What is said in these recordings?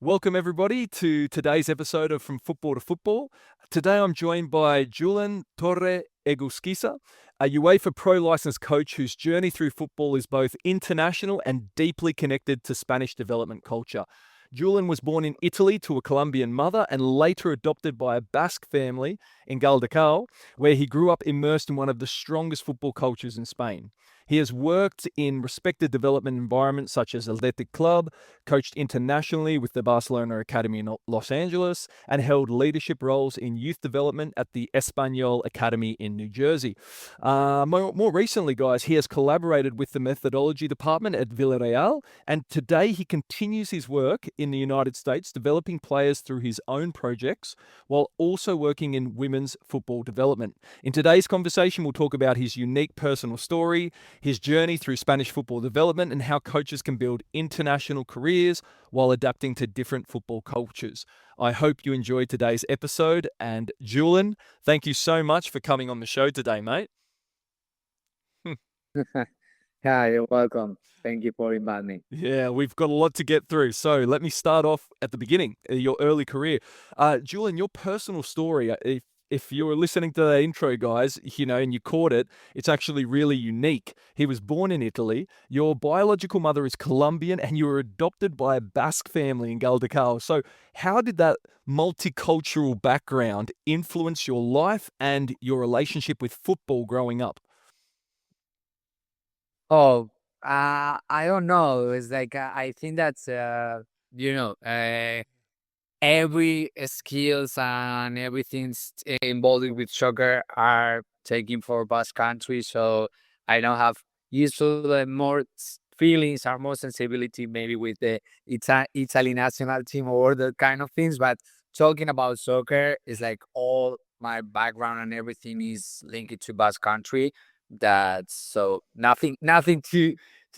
Welcome, everybody, to today's episode of From Football to Football. Today, I'm joined by Julen Torre, a UEFA Pro licensed coach whose journey through football is both international and deeply connected to Spanish development culture. Julen was born in Italy to a Colombian mother and later adopted by a Basque family in Galdacao, where he grew up immersed in one of the strongest football cultures in Spain. He has worked in respected development environments such as Athletic Club, coached internationally with the Barcelona Academy in Los Angeles, and held leadership roles in youth development at the Español Academy in New Jersey. More recently, guys, he has collaborated with the methodology department at Villarreal, and today he continues his work in the United States, developing players through his own projects, while also working in women's football development. In today's conversation, we'll talk about his unique personal story, his journey through Spanish football development, and how coaches can build international careers while adapting to different football cultures. I hope you enjoyed today's episode. And Julen, thank you so much for coming on the show today, mate. Yeah, you're welcome. Thank you for inviting me. Yeah, we've got a lot to get through. So let me start off at the beginning, your early career. Julen, your personal story, if you were listening to that intro, guys, and you caught it, it's actually really unique. He was born in Italy. Your biological mother is Colombian, and you were adopted by a Basque family in Galdacao. So how did that multicultural background influence your life and your relationship with football growing up? Oh, I don't know. It's like I think that's you know, uh, every skills and everything's involved with soccer are taken for Basque country. So I don't have usually more feelings or more sensibility maybe with the Italy national team or the kind of things. But talking about soccer is like all my background and everything is linked to Basque country. That's so nothing to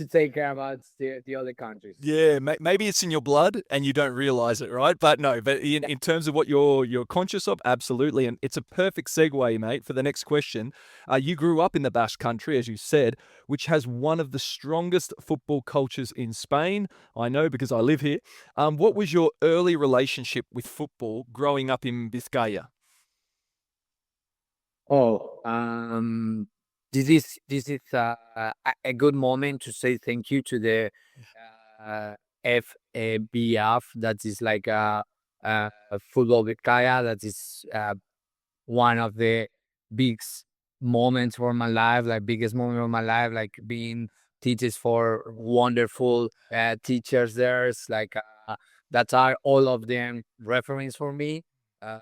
take care about the other countries. Yeah, maybe it's in your blood and you don't realize it, right? But no, but in terms of what you're conscious of, absolutely. And it's a perfect segue, mate, for the next question. You grew up in the Basque Country, as you said, which has one of the strongest football cultures in Spain. I know because I live here. What was your early relationship with football growing up in Vizcaya? Oh, this is a good moment to say thank you to the FBF. That is like a football with Kaya. That is one of the big moments for my life, like biggest moment of my life, like being teachers for wonderful teachers. There's like that are all of them reference for me. Uh,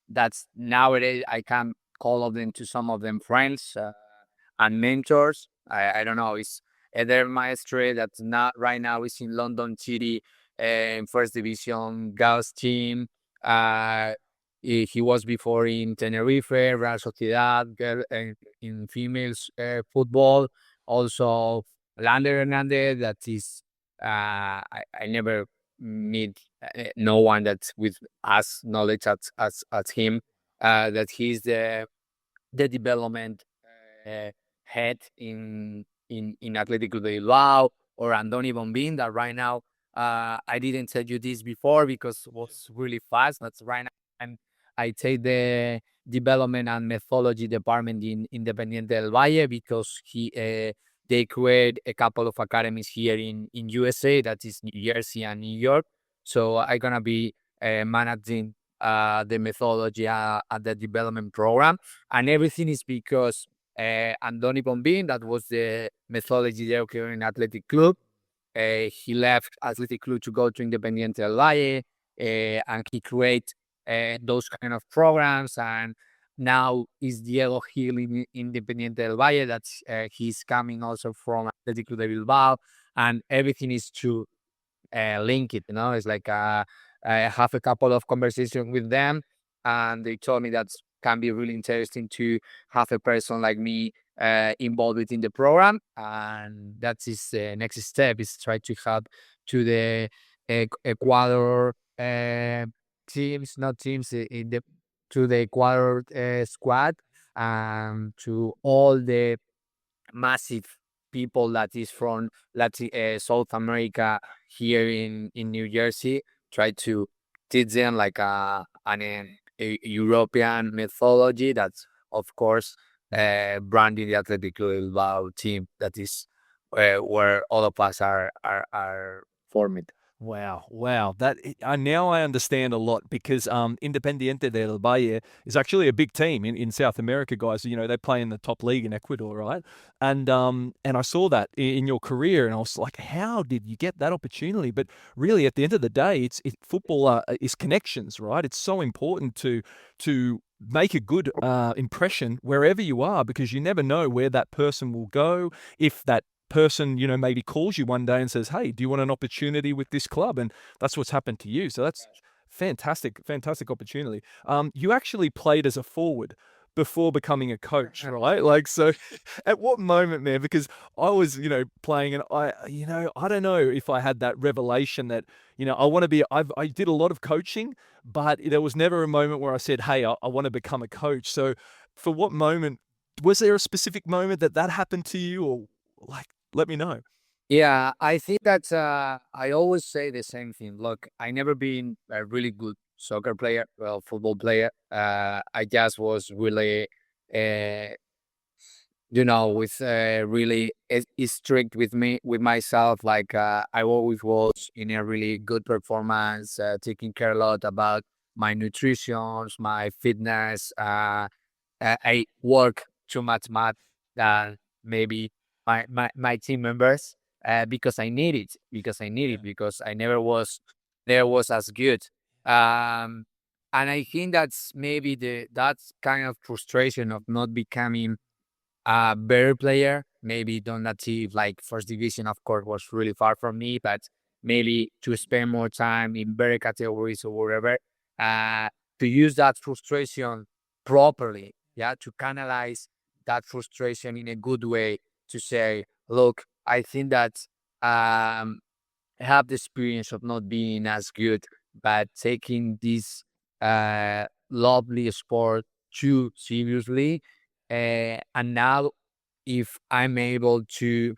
that's nowadays I can call of them to some of them friends and mentors. I don't know. It's Eder Maestre that's not right now is in London City in first division girls team. Uh, he was before in Tenerife, Real Sociedad, in females football. Also, Lander Hernandez, that is, I never meet no one that's with us knowledge as him. That he's the development uh, head in Atletico de Bilbao, or Andoni Bombin that right now I didn't tell you this before because it was really fast. That's right now I take the development and methodology department in Independiente del Valle because they create a couple of academies here in USA, that is New Jersey and New York. So I'm gonna be managing the methodology at the development program, and everything is because Andoni Bombin, that was the methodology director in Athletic Club. He left Athletic Club to go to Independiente del Valle, and he created those kind of programs. And now is Diego Gil in Independiente del Valle. That's he's coming also from Atletico de Bilbao, and everything is to link it. It's like I have a couple of conversations with them, and they told me that can be really interesting to have a person like me involved within the program, and that's his next step is try to help to the Ecuador teams, not teams in the to the Ecuador squad, and to all the massive people that is from South America here in New Jersey try to teach them like a European methodology that's, of course, branding the Athletic Club Bilbao team that is where all of us are formed. Wow. Now I understand a lot because Independiente del Valle is actually a big team in South America, guys. You know, they play in the top league in Ecuador, right? And I saw that in your career, and I was like, how did you get that opportunity? But really, at the end of the day, football is connections, right? It's so important to make a good impression wherever you are, because you never know where that person will go. If that person, you know, maybe calls you one day and says, hey, do you want an opportunity with this club? And that's what's happened to you. So that's fantastic opportunity. You actually played as a forward before becoming a coach, right? Like, so at what moment, man? Because I was, you know, playing, and I don't know if I had that revelation that, you know, I did a lot of coaching, but there was never a moment where I said, hey, I want to become a coach. So for what moment, was there a specific moment that happened to you, or like, let me know. Yeah, I think that I always say the same thing. Look, I never been a really good soccer player, well, football player. I just was really, uh, with really strict with me, with myself. Like I always was in a really good performance, taking care a lot about my nutrition, my fitness. I work too much math than maybe my team members, because I need it, because I never was as good. Um, and I think that's maybe that's kind of frustration of not becoming a better player. Maybe don't achieve like first division, of course, was really far from me, but maybe to spend more time in better categories or whatever, uh, to use that frustration properly, yeah, to canalize that frustration in a good way, to say, look, I think that um, I have the experience of not being as good, but taking this lovely sport too seriously. And now, if I'm able to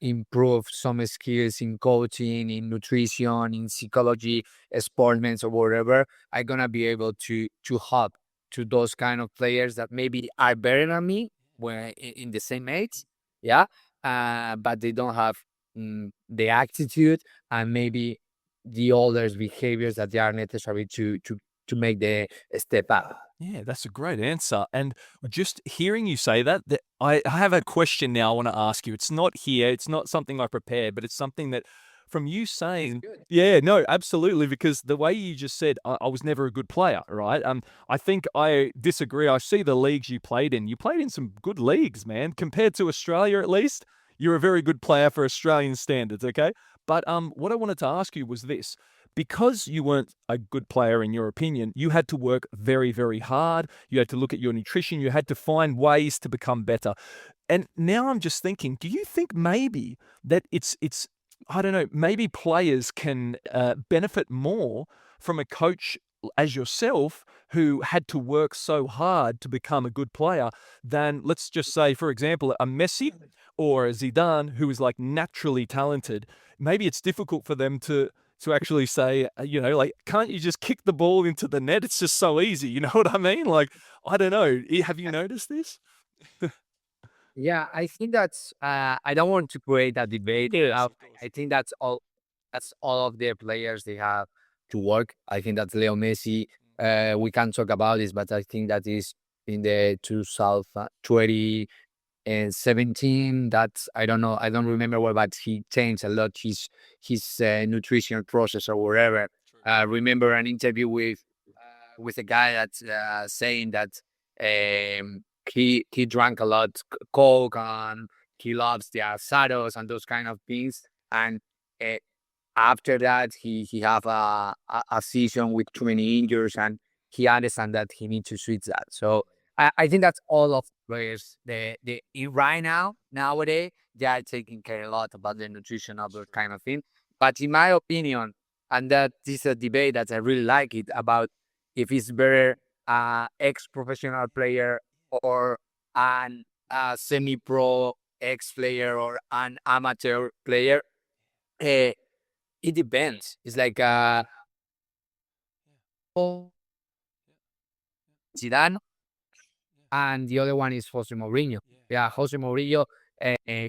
improve some skills in coaching, in nutrition, in psychology, sportsmen, or whatever, I'm gonna be able to help to those kind of players that maybe are better than me when in the same age, yeah, but they don't have the attitude and maybe the others' behaviors that they are necessary to make the step up. Yeah, that's a great answer. And just hearing you say that I have a question now I want to ask you. It's not here, it's not something I prepared, but it's something that from you saying, Good. yeah, no, absolutely, because the way you just said, I was never a good player, right? I think I disagree. I see the leagues you played in. You played in some good leagues, man. Compared to Australia, at least, you're a very good player for Australian standards, okay? But what I wanted to ask you was this: because you weren't a good player in your opinion, you had to work very hard. You had to look at your nutrition. You had to find ways to become better. And now I'm just thinking, do you think maybe that it's I don't know, maybe players can benefit more from a coach as yourself who had to work so hard to become a good player than, let's just say, for example, a Messi or a Zidane who is like naturally talented. Maybe it's difficult for them to actually say, like, can't you just kick the ball into the net? It's just so easy. You know what I mean? Like, I don't know. Have you noticed this? Yeah, I think that's. I don't want to create a debate. Yes, of course. I think that's all. That's all of the players they have to work. I think that's Leo Messi. We can talk about this, but I think that is in the 2020 and 17. That's, I don't know. I don't remember well, but he changed a lot his nutrition process or whatever. True. Remember an interview with a guy that's saying that he drank a lot coke and he loves the asados and those kind of things. And uh, after that, he have a season with too many injuries, and he understand that he need to switch that. So I think that's all of players. Right now nowadays they are taking care a lot about the nutrition of those kind of thing. But in my opinion, and that is a debate that I really like it about if it's better ex-professional player or an semi-pro ex-player or an amateur player. Uh, it depends. It's like Zidane, and the other one is Jose Mourinho. Yeah, Jose Mourinho,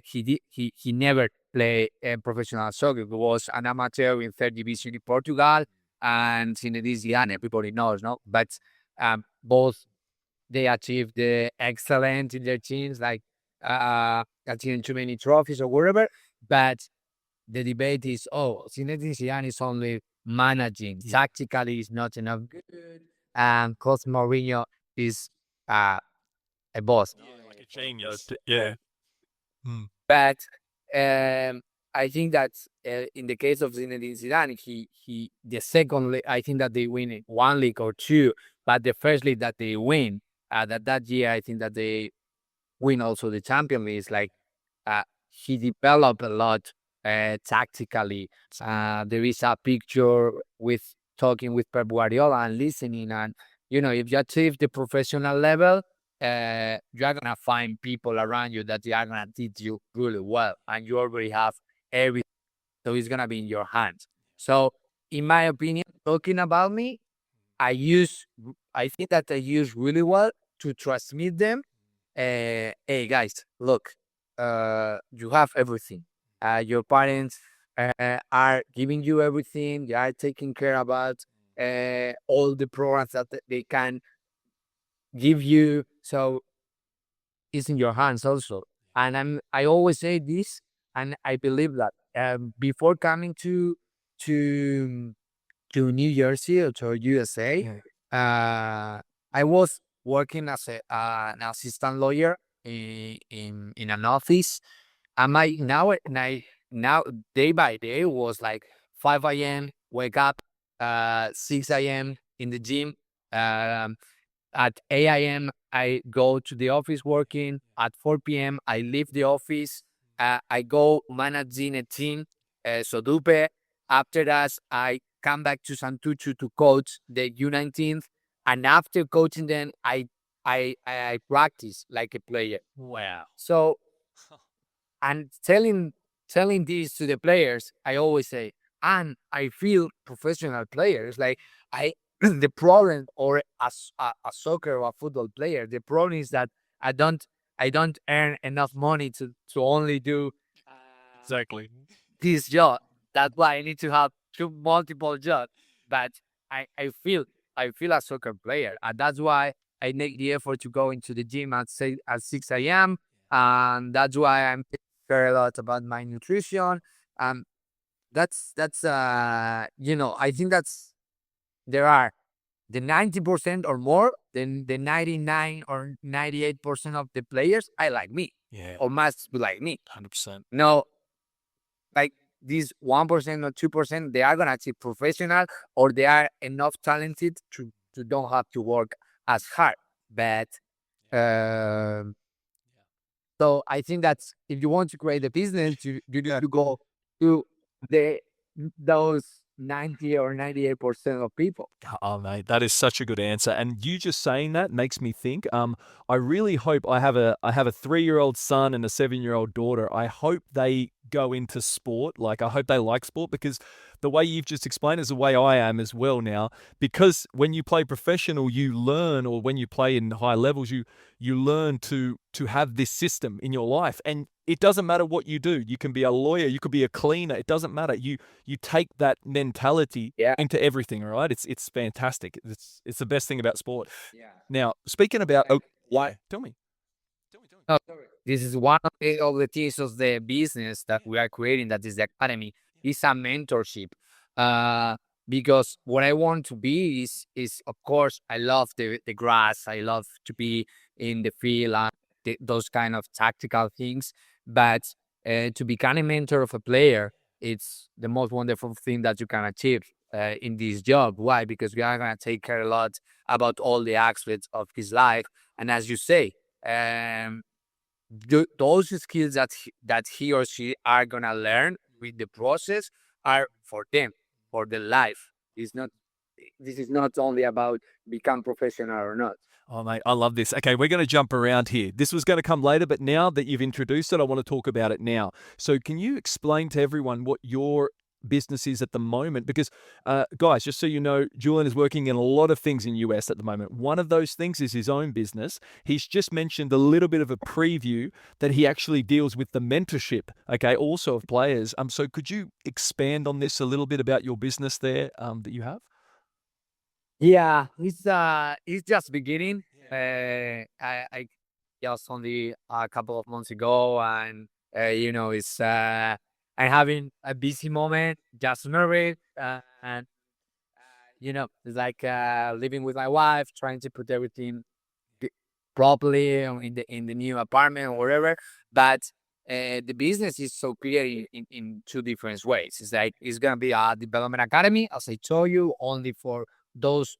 he never played professional soccer. He was an amateur in third division in Portugal, and Zinedine Zidane, everybody knows, no? But both they achieved the excellent in their teams, like achieving too many trophies or whatever. But the debate is, Zinedine Zidane is only managing. Tactically, is not enough good. And Jose Mourinho is a boss. Like a genius. Yeah. But I think that in the case of Zinedine Zidane, I think that they win one league or two, but the first league that they win, that year, I think that they win also the Champions League. It's like he developed a lot tactically. There is a picture with talking with Pep Guardiola and listening, and if you achieve the professional level, you're gonna find people around you that they are gonna teach you really well, and you already have everything, so it's gonna be in your hands. So, in my opinion, talking about me, I think that I use really well to transmit them. Hey guys, look, you have everything. Your parents are giving you everything. They are taking care about all the programs that they can give you. So it's in your hands also. And I always say this, and I believe that before coming to New Jersey or to USA, I was working as an assistant lawyer in an office. And now day by day was like 5 a.m. wake up, 6 a.m. in the gym. At 8 a.m. I go to the office working. At 4 p.m. I leave the office. I go managing a team, Sodupe. After that, I come back to Santuchu to coach the U19s. And after coaching them, I practice like a player. Wow. So, and telling this to the players, I always say, and I feel professional players. Like the problem, or a soccer or a football player, the problem is that I don't earn enough money to only do Exactly. this job. That's why I need to have multiple jobs. But I feel a soccer player, and that's why I make the effort to go into the gym at 6 a.m. And that's why I'm care a lot about my nutrition. That's I think that's there are the 90% or more than the 99 or 98% of the players I like me. Yeah. Or must be like me. 100%. No, like these 1% or 2%, they are gonna achieve professional, or they are enough talented to don't have to work as hard. But so I think that's, if you want to create a business, you need to go to those 90 or 98% of people. Oh, mate, that is such a good answer. And you just saying that makes me think. I really hope I have a 3-year-old son and a 7-year-old daughter. I hope they go into sport. Like, I hope they like sport, because the way you've just explained is the way I am as well now. Because when you play professional, you learn, or when you play in high levels, you learn to have this system in your life. And it doesn't matter what you do. You can be a lawyer, you could be a cleaner. It doesn't matter. You take that mentality into everything. All right, it's fantastic. It's the best thing about sport. Yeah. Now, speaking about why? Tell me. This is one of the things of the business that we are creating, that is the academy, is a mentorship. Because what I want to be is of course, I love the grass. I love to be in the field and those kind of tactical things. But to become a mentor of a player, it's the most wonderful thing that you can achieve in this job. Why? Because we are going to take care a lot about all the aspects of his life. And as you say, those skills that he or she are going to learn with the process are for them, for their life. This is not only about become professional or not. Oh, mate, I love this. Okay, we're going to jump around here. This was going to come later, but now that you've introduced it, I want to talk about it now. So can you explain to everyone what your business is at the moment? Because, guys, just so you know, Julen is working in a lot of things in US at the moment. One of those things is his own business. He's just mentioned a little bit of a preview that he actually deals with the mentorship, okay, also of players. So could you expand on this a little bit about your business there that you have? Yeah, it's just beginning. I just only a couple of months ago, and it's I'm having a busy moment, just married, and it's like living with my wife, trying to put everything g- properly in the new apartment or whatever. But the business is so clear in two different ways. It's like it's gonna be a development academy, as I told you, only for those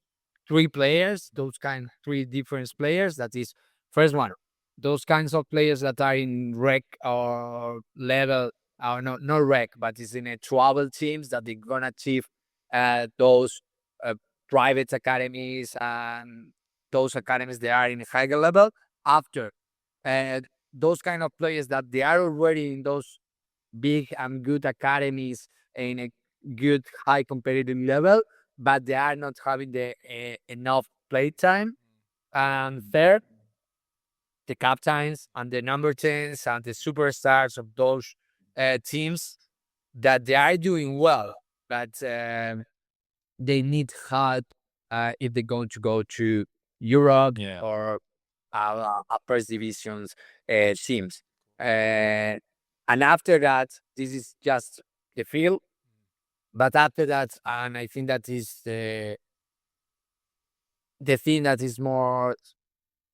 three players, those three different players. That is first one, those kinds of players that are in rec or level, or not rec, but is in a travel teams that they're gonna achieve those uh, private academies and those academies they are in a higher level after those kind of players that they are already in those big and good academies in a good high competitive level, but they are not having the enough play time. And third, the captains and the number 10s and the superstars of those teams that they are doing well, but they need help if they're going to go to Europe Yeah. or first divisions teams. And after that, this is just the field. But after that, and I think that is the thing that is more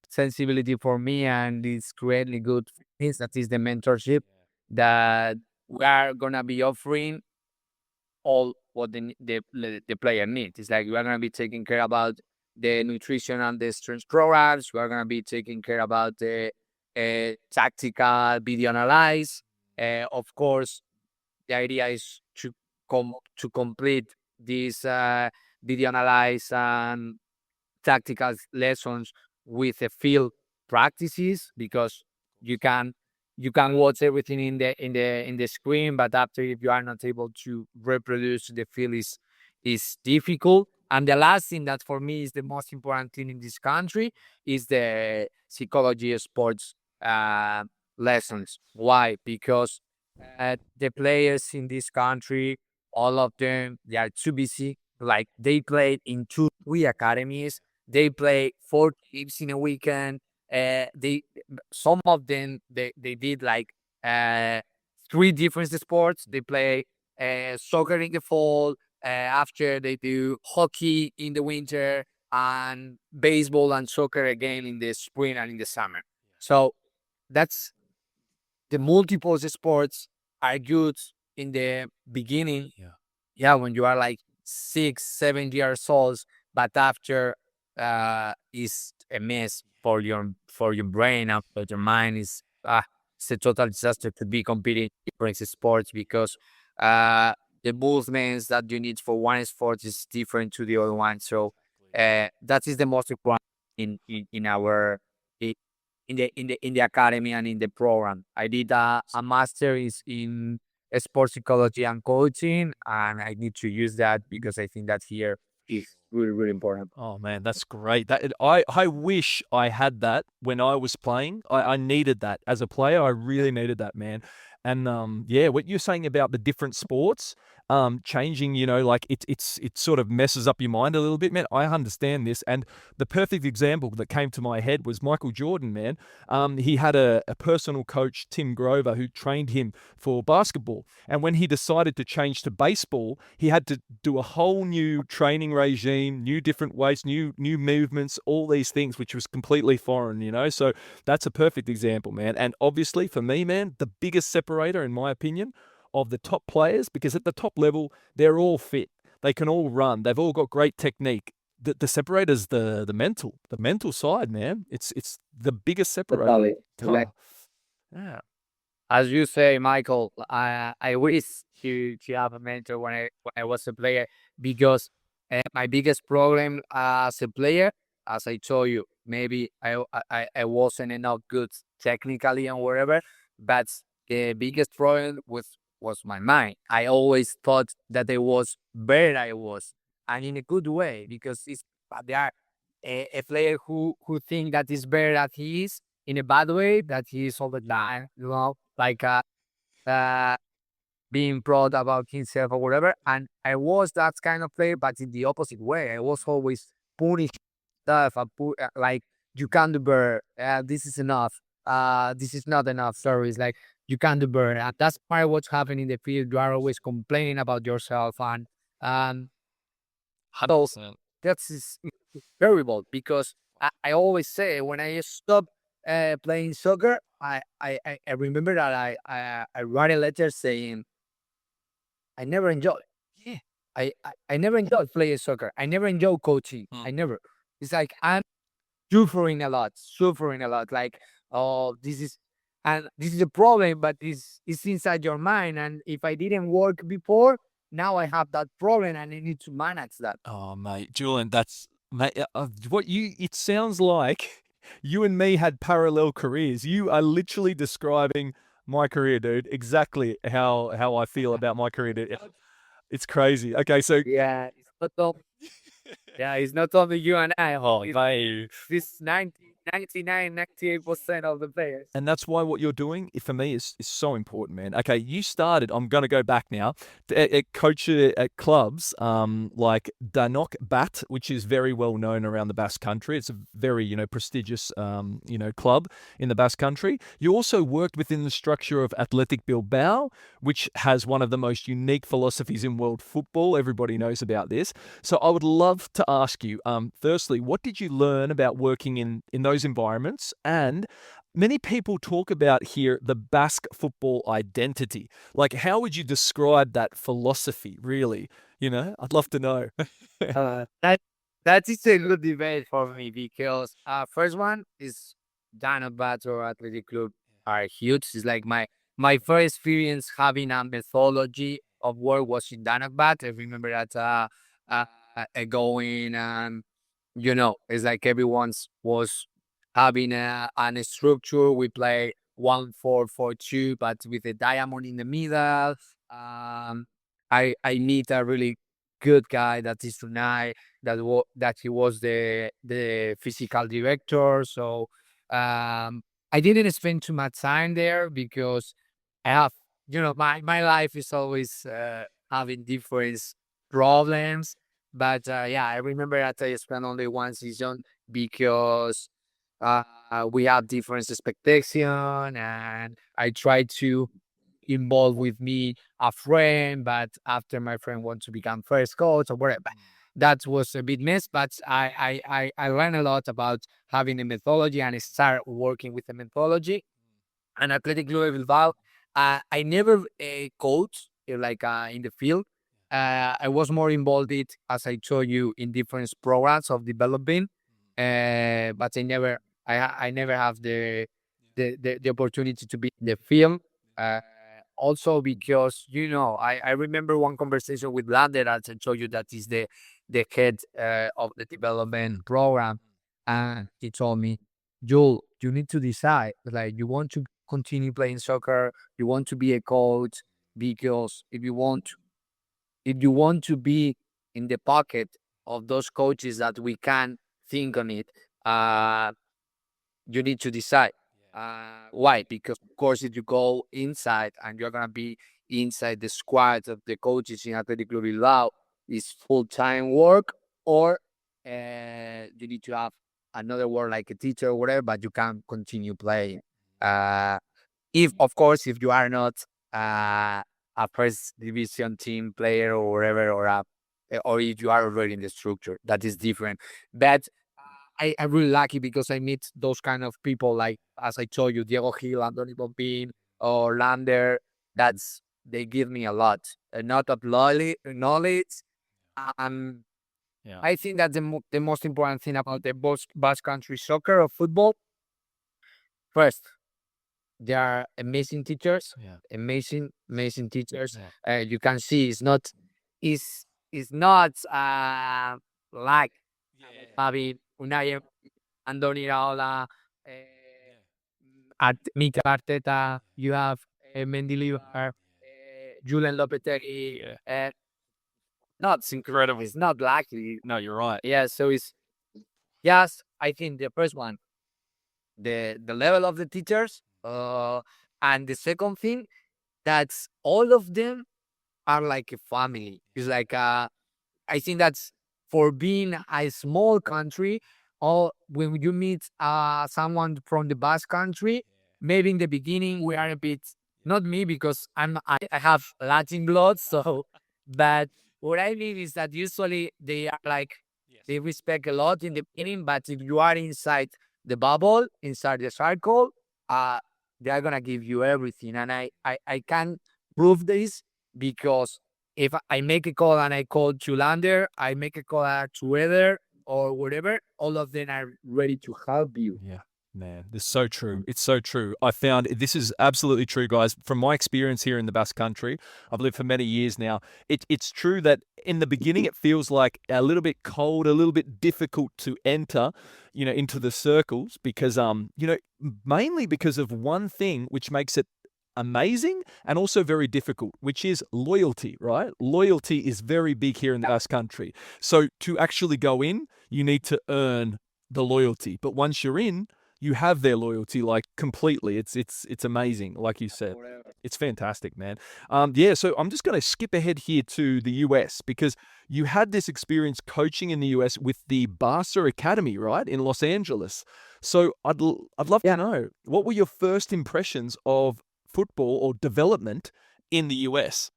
sensibility for me and is greatly good is that is the mentorship that we are gonna be offering all what the player needs. It's like we are gonna be taking care about the nutrition and the strength programs. We are gonna be taking care about the tactical video analyze. Of course, the idea is to complete this video analyze and tactical lessons with the field practices, because you can watch everything in the screen, but after, if you are not able to reproduce the field, is difficult. And the last thing that for me is the most important thing in this country is the psychology of sports lessons. Why? Because the players in this country, all of them, they are too busy. Like they played in 2, 3 academies. They play 4 games in a weekend. They Some of them they did like 3 different sports. They play soccer in the fall. After they do hockey in the winter and baseball and soccer again in the spring and in the summer. So that's the multiple sports are good in the beginning. Yeah, when you are like 6, 7 years old, but after is a mess for your brain and for your mind. Is it's a total disaster to be competing in different sports, because the movements that you need for one sport is different to the other one. So that is the most important in our in the academy and in the program. I did a master is in sports psychology and coaching, and I need to use that because I think that here is really, really important. Oh man, that's great. I wish I had that when I was playing. I needed that as a player. I really needed that, man. And yeah, what you're saying about the different sports changing, like it sort of messes up your mind a little bit, man. I understand this, and the perfect example that came to my head was Michael Jordan, man. He had a personal coach, Tim Grover, who trained him for basketball, and when he decided to change to baseball, he had to do a whole new training regime, new different ways, new movements, all these things, which was completely foreign. So that's a perfect example, man. And obviously for me, man, the biggest separator, in my opinion, of the top players, because at the top level, they're all fit. They can all run. They've all got great technique. The separator's the mental side, man. It's the biggest separator. Totally. Like, Oh, yeah. as you say, Michael, I wish to have a mentor when I was a player, because my biggest problem as a player, as I told you, maybe I wasn't enough good technically and whatever, but the biggest problem was my mind. I always thought that I was better. I was, and in a good way, because there are a player who think that is better than he is in a bad way, that he is all the time, like uh, being proud about himself or whatever. And I was that kind of player, but in the opposite way. I was always putting stuff. Like, you can't do better. This is enough. This is not enough. Sorry, it's like you can't do better. And that's part of what's happening in the field. You are always complaining about yourself, and um, so 100%. that's terrible, because I always say when I stop playing soccer, I remember that I write a letter saying I never enjoy. Yeah. I never enjoyed playing soccer. I never enjoyed coaching. I never. It's like I'm suffering a lot. Like, oh, this is a problem, but it's inside your mind. And if I didn't work before, now I have that problem and I need to manage that. Oh, mate, Julen, that's mate. It sounds like you and me had parallel careers. You are literally describing my career, dude. Exactly how I feel about my career, dude. It's crazy. Okay, so Yeah, it's not only you and I. Oh, this 98% of the players. and that's why what you're doing for me is so important, man. Okay, you started. I'm going to go back now. Coach at clubs like Danok Bat, which is very well known around the Basque Country. It's a very prestigious club in the Basque Country. You also worked within the structure of Athletic Bilbao, which has one of the most unique philosophies in world football. Everybody knows about this. So I would love to ask you, firstly, what did you learn about working in those environments? And many people talk about here the Basque football identity. Like, how would you describe that philosophy, really? I'd love to know. That is a good debate for me, because first one is Danobat or Athletic Club are huge. It's like my first experience having a methodology of work was in Danobat. I remember that going, and it's like everyone's was having a structure. We play 1-4-4-2, but with a diamond in the middle. I meet a really good guy that is tonight, that he was the physical director. So I didn't spend too much time there, because I have, my life is always having different problems. But yeah, I remember that I spent only one season, because we have different expectation, and I tried to involve with me a friend, but after my friend want to become first coach or whatever, that was a bit mess. But I learned a lot about having a methodology, and I start working with the methodology. And Athletic Club Bilbao, I never coached like in the field. I was more involved, as I told you, in different programs of developing, but I never have the opportunity to be in the field. Uh, Also because I remember one conversation with Lander, as I told you, that is the head of the development program, and he told me, Joel, you need to decide, like, you want to continue playing soccer, you want to be a coach, because if you want to be in the pocket of those coaches that we can think on it, you need to decide. Why? Because of course, if you go inside and you're gonna be inside the squad of the coaches in Athletic Club Bilbao, is full-time work, or you need to have another work like a teacher or whatever, but you can continue playing. Uh, if of course, if you are not uh, a first division team player or whatever, or if you are already in the structure, that is different. But I'm really lucky, because I meet those kind of people, like, as I told you, Diego Gil, Anthony Pompin, or Lander. They give me a lot, not of knowledge. Um, Yeah. I think that the most important thing about the Basque Country soccer or football, first, they are amazing teachers, Yeah. amazing teachers. Yeah. You can see it's not like having Unai Andoni Iraola, at Mikel Arteta, you have Mendilibar, Julen Lopetegui. Yeah. No, it's incredible. It's not lucky. No, you're right. Yeah, so it's yes, I think the first one, the level of the teachers, and the second thing, that's all of them are like a family. It's like I think that's for being a small country, or when you meet someone from the Basque country, maybe in the beginning we are a bit, not me because I have Latin blood, so but what I mean is that usually they are like they respect a lot in the beginning, but if you are inside the bubble, inside the circle, uh they are gonna give you everything. And I can prove this because if I make a call and I call Chulander, I make a call to Weather or whatever, all of them are ready to help you. Yeah, man, it's so true. It's so true. I found this is absolutely true, guys. From my experience here in the Basque Country, I've lived for many years now. It's true that in the beginning it feels like a little bit cold, a little bit difficult to enter, into the circles because mainly because of one thing which makes it amazing and also very difficult, which is loyalty, right? Loyalty is very big here in the Basque Country. So to actually go in, you need to earn the loyalty. But once you're in, you have their loyalty like completely. It's amazing, like you said. It's fantastic, man. Yeah, so I'm just going to skip ahead here to the US because you had this experience coaching in the US with the Barca Academy, right, in Los Angeles. So I'd love to know, what were your first impressions of football or development in the US?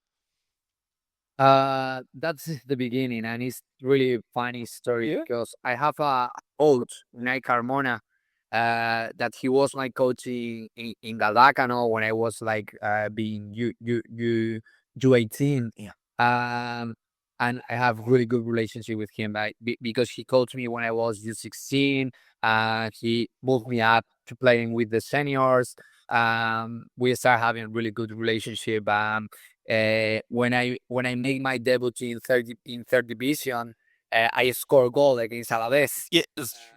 That's the beginning, and it's really funny story Yeah. because I have a coach, Nike Carmona, that he was my coach in Galacano when I was like being U18. Yeah. And I have really good relationship with him because he coached me when I was U16. He moved me up to playing with the seniors. We start having really good relationship. When I made my debut in third division, I scored goal against Alaves. Yes,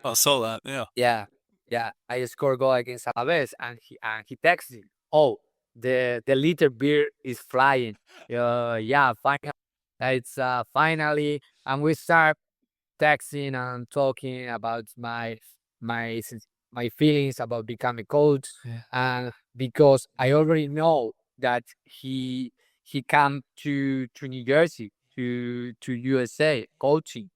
I saw that. Yeah. Yeah. I scored goal against Alaves, and he texted, "Oh, the little beer is flying." Yeah, finally, it's finally, and we start texting and talking about my my feelings about becoming coach, Yeah. and because I already know that he come to New Jersey to USA coaching,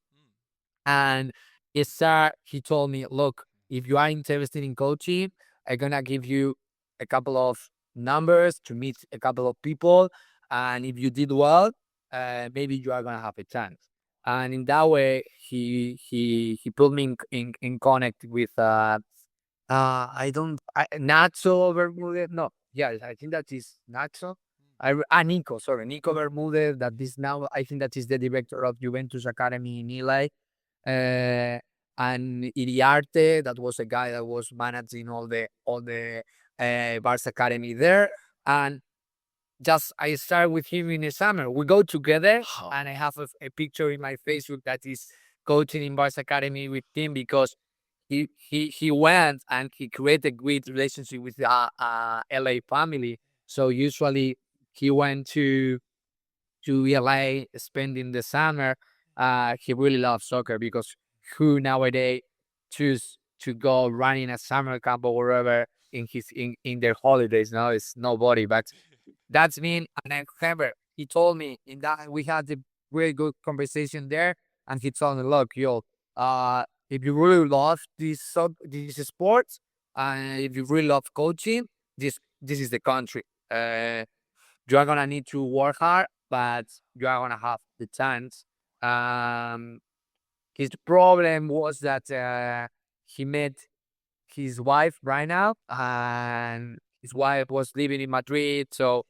and he told me, look, if you are interested in coaching, I'm gonna give you a couple of numbers to meet a couple of people, and if you did well, maybe you are gonna have a chance. And in that way, he put me in connect with Nacho Bermudez. No, yeah, I think that is Nacho. Nico, sorry, Nico Bermudez. That is now, I think that is the director of Juventus Academy in LA. And Iriarte, that was a guy that was managing all the Barca Academy there. And just I started with him in the summer. We go together, and I have a picture in my Facebook that is coaching in Barca Academy with him because he went and he created a great relationship with LA family. So usually he went to LA spending the summer. He really loves soccer because who nowadays choose to go running a summer camp or wherever in their holidays? No, it's nobody. But that's me. And I remember he told me in that we had a really good conversation there, and he told me, "Look, yo, if you really love this sport, and if you really love coaching, this is the country. You are gonna need to work hard, but you are gonna have the chance." His problem was that he met his wife right now, and his wife was living in Madrid, so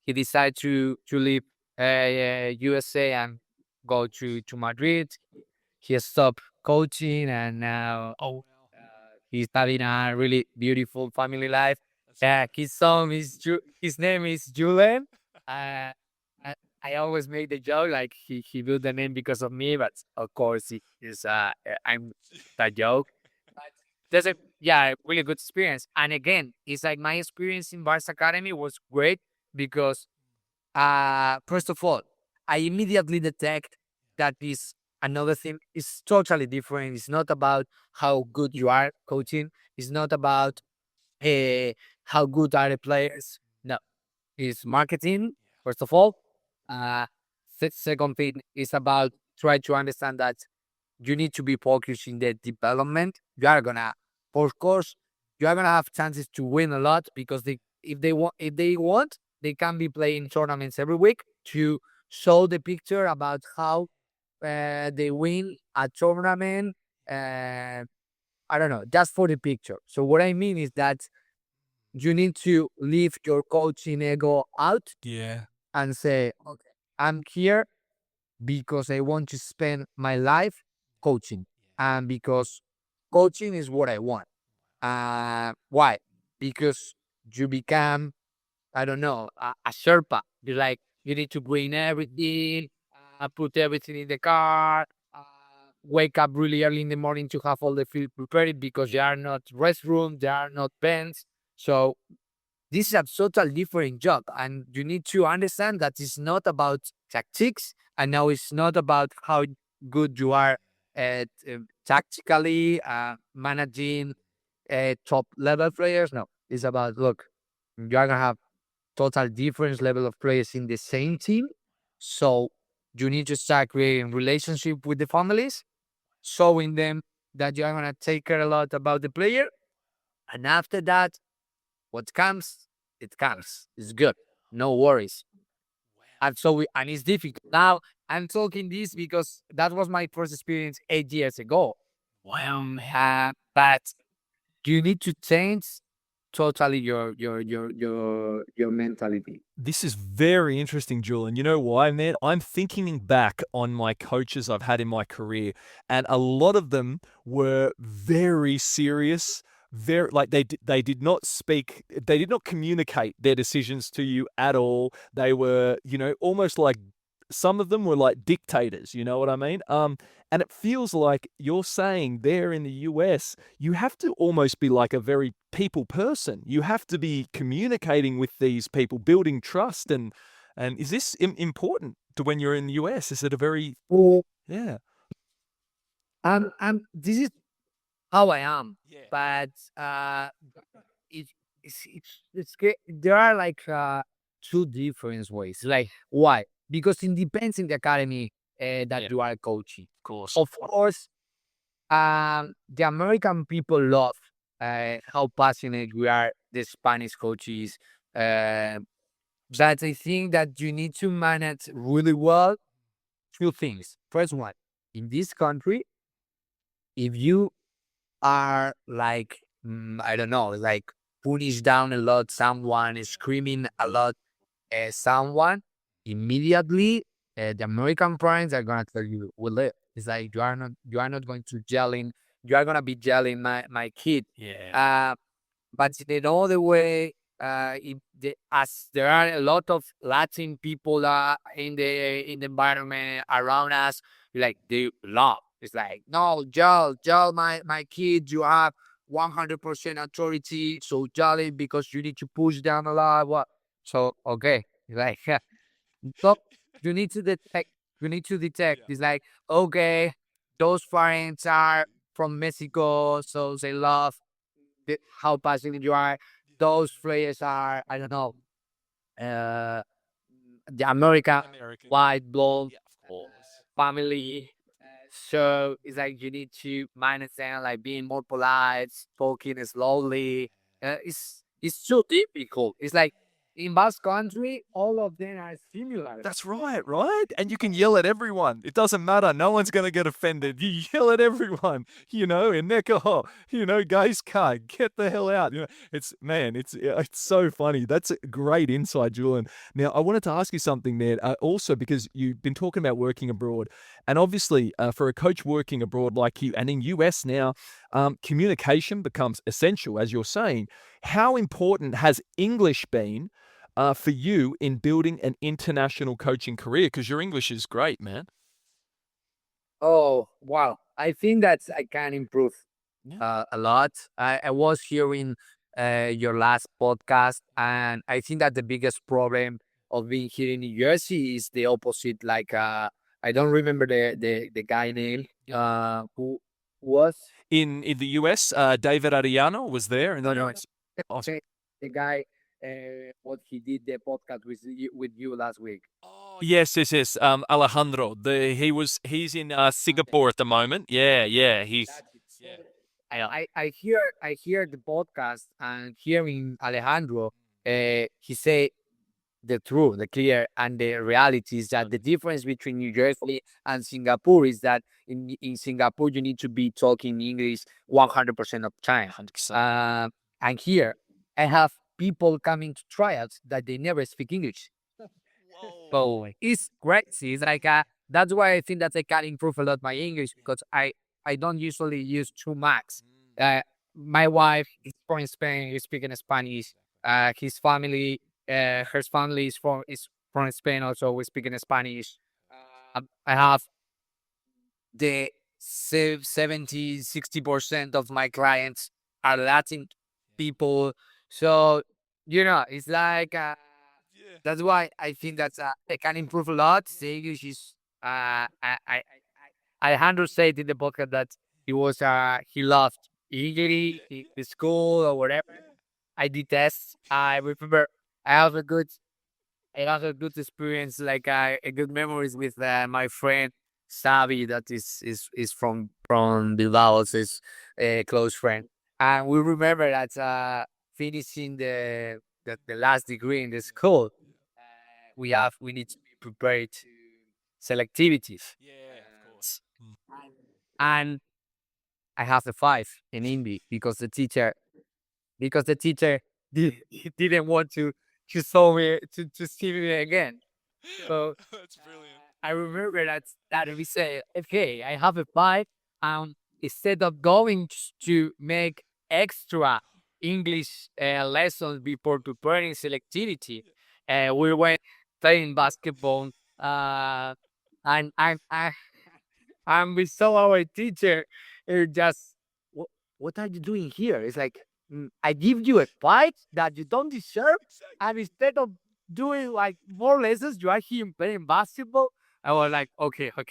he decided to leave USA and go to Madrid. He stopped coaching, and now he's having a really beautiful family life. His name is Julen. Uh, I, I always make the joke like he built the name because of me, but of course he is I'm that joke. But there's a really good experience. And again, it's like my experience in Barca Academy was great because first of all, I immediately detect that is another thing. It's totally different. It's not about how good you are coaching. It's not about how good are the players. No, it's marketing, first of all. Uh, Second thing is about try to understand that you need to be focused in the development. You are gonna, of course, you are gonna have chances to win a lot because if they want, they can be playing tournaments every week to show the picture about how they win a tournament. Uh, I don't know, just for the picture. So what I mean is that you need to leave your coaching ego out Yeah. and say, okay, I'm here because I want to spend my life coaching and because coaching is what I want. Why? Because you become, I don't know, a Sherpa. You like, you need to bring everything, put everything in the car, uh, wake up really early in the morning to have all the field prepared because there are not restrooms, there are not pens. So this is a total different job, and you need to understand that it's not about tactics, and now it's not about how good you are at tactically managing top level players. No, it's about, look, you are gonna have total different level of players in the same team, so you need to start creating relationship with the families, showing them that you are gonna take care a lot about the player, and after that, what comes, it comes. It's good. No worries. And so and it's difficult. Now I'm talking this because that was my first experience 8 years ago. Wow. But you need to change totally your mentality. This is very interesting, Julian. You know why, man? I'm thinking back on my coaches I've had in my career, and a lot of them were very serious. Very like they did not speak, they did not communicate their decisions to you at all. They were, almost like some of them were like dictators. You know what I mean? And it feels like you're saying there in the US, you have to almost be like a very people person. You have to be communicating with these people, building trust, and is this important to when you're in the US? Is it a very Well, yeah this is how I am, yeah but it, there are like two different ways. Like, why? Because it depends in the academy that yeah you are coaching. of course Of course, the American people love how passionate we are, the Spanish coaches. Uh, but I think that you need to manage really well two things. First one, in this country, if you are like, I don't know, like punish down a lot, someone is screaming a lot, someone, immediately the American parents are gonna tell you, "We live." It's like you are not going to yelling. You are gonna be yelling my kid. yeah Uh, but in another way, as there are a lot of Latin people in the environment around us, like they love. It's like, no, yell, my kid, you have 100% authority, so yell it because you need to push down a lot. What? So okay, like so you need to detect. You need to detect. yeah It's like, okay, those parents are from Mexico, so they love how passionate you are. Those players are, I don't know, uh, the American American white blonde yeah of course family. So it's like you need to manage them, like being more polite, talking slowly. It's so difficult. It's like in Basque country, all of them are similar. That's right, right? And you can yell at everyone. It doesn't matter. No one's going to get offended. You yell at everyone, and they're oh, guys can't get the hell out. It's man, it's so funny. That's a great insight, Julian. Now, I wanted to ask you something there. Also, because you've been talking about working abroad, and obviously, for a coach working abroad like you, and in US now, communication becomes essential, as you're saying. How important has English been? For you in building an international coaching career? Because your English is great, man. Oh, wow. I think that I can improve Yeah. a lot. I was hearing your last podcast, and I think that the biggest problem of being here in New Jersey is the opposite. Like I don't remember the guy name. Who was In the US, David Ariano was there. And no no Awesome. the guy what he did the podcast with you last week. Oh, yes. Alejandro. He's in Singapore at the moment. Yeah. He's That's it. So yeah. I hear the podcast and hearing Alejandro, he say the truth, the clear, and the reality is that the difference between New Jersey and Singapore is that in Singapore you need to be talking English 100% of the time. 100%. And here I have people coming to tryouts that they never speak English. So it's crazy. It's like that's why I think that I can improve a lot my English because I don't usually use too much. My wife is from Spain. He's speaking Spanish. His family, her family is from Spain. Also, we speak in Spanish. I have the 70-60% of my clients are Latin people. So it's like that's why I think that I can improve a lot. The English is Alejandro said in the podcast that he loved English, the school or whatever. I detest. I remember I have a good experience, like a good memories with my friend Savi, that is from Bilbao, also is a close friend, and we remember that finishing the last degree in the school, we need to be prepared to selectivities, Yeah, of course. and I have a 5 in English because the teacher he didn't want to saw me to see me again. So That's brilliant. I remember that we say, okay, I have a 5, and instead of going to make extra English lessons before preparing selectivity, we went playing basketball, and and we saw our teacher just, what are you doing here? It's like, I give you a 5 that you don't deserve, and instead of doing like more lessons, you are here playing basketball. I was like, okay. Oh,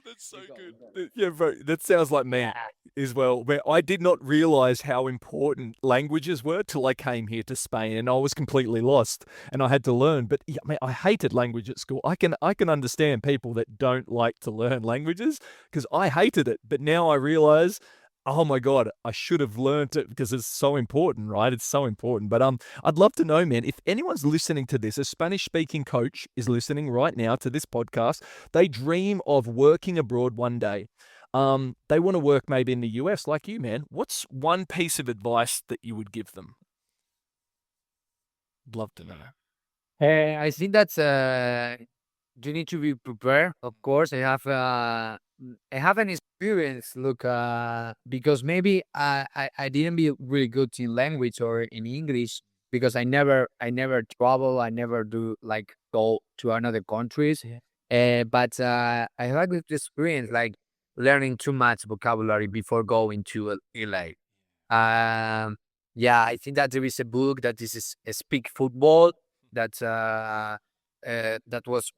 that's so good. Yeah, bro, that sounds like me as well. Where I did not realize how important languages were till I came here to Spain, and I was completely lost, and I had to learn. But yeah, I hated language at school. I can understand people that don't like to learn languages because I hated it. But now I realize, oh my god, I should have learned it because it's so important, right? It's so important. But I'd love to know, man, if anyone's listening to this, a Spanish-speaking coach is listening right now to this podcast. They dream of working abroad one day. They want to work maybe in the US like you, man. What's one piece of advice that you would give them? Love to know. I think that's you need to be prepared. Of course, I have an experience. Look, because maybe I didn't be really good in language or in English because I never travel. I never do like go to another countries. But I had a good experience, like learning too much vocabulary before going to LA. Yeah, I think that there is a book that is Speak Football that was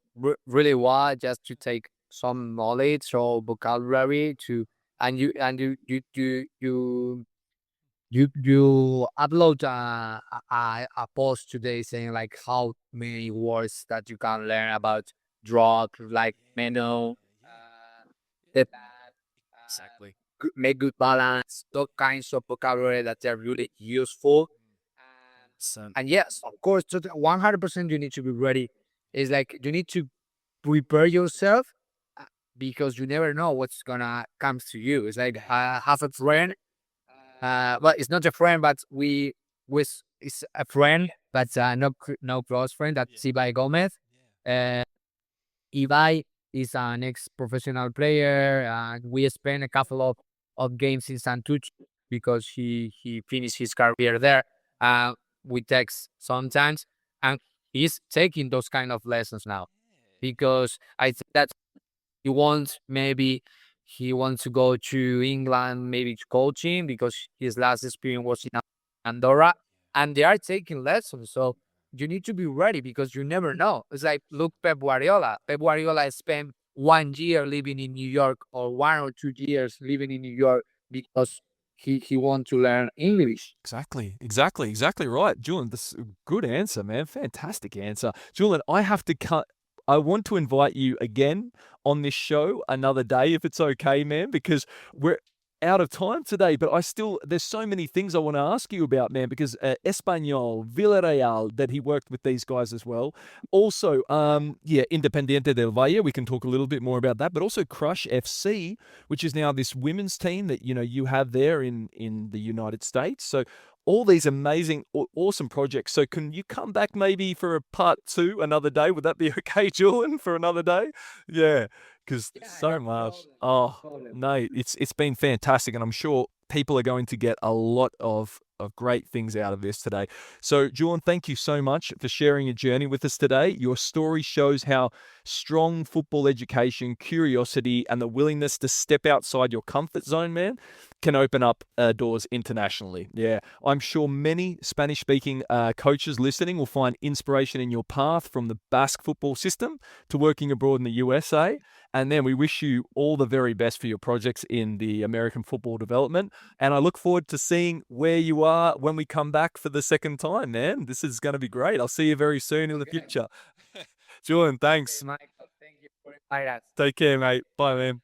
really wild, just to take some knowledge or vocabulary to, and you upload a post today saying like how many words that you can learn about drug, like menu, the Exactly. make good balance, those kinds of vocabulary that are really useful. So, And yes, of course, 100% you need to be ready. It's like you need to prepare yourself because you never know what's gonna come to you. It's like I have a friend, well, it's not a friend, but it's a friend, but no close friend. That's Ibai Gomez. Uh, Ibai is an ex-professional player, and we spent a couple of games in Santucci because he finished his career there. We text sometimes, and he's taking those kind of lessons now because I think that he wants to go to England, maybe to coaching because his last experience was in Andorra, and they are taking lessons. So you need to be ready because you never know. It's like, look, Pep Guardiola. Pep Guardiola spent 1 year living in New York, or 1 or 2 years living in New York, because he want to learn English. Exactly right. Julian, this is a good answer, man. Fantastic answer. Julian, I want to invite you again on this show another day if it's okay, man, because we're out of time today, but there's so many things I want to ask you about, man, because Espanyol, Villarreal, that he worked with these guys as well. Also, Independiente del Valle, we can talk a little bit more about that, but also Crush FC, which is now this women's team that, you have there in the United States. So all these amazing, awesome projects. So can you come back maybe for a part 2 another day? Would that be okay, Julian, for another day? Yeah, because so much. Oh, no, it's been fantastic, and I'm sure people are going to get a lot of great things out of this today. So, Julian, thank you so much for sharing your journey with us today. Your story shows how strong football education, curiosity, and the willingness to step outside your comfort zone, man, can open up doors internationally. Yeah, I'm sure many Spanish-speaking coaches listening will find inspiration in your path, from the Basque football system to working abroad in the USA. And then we wish you all the very best for your projects in the American football development. And I look forward to seeing where you are when we come back for the second time, man. This is going to be great. I'll see you very soon in the future. Julian, thanks. Michael, thank you for inviting us. Take care, mate. Bye, man.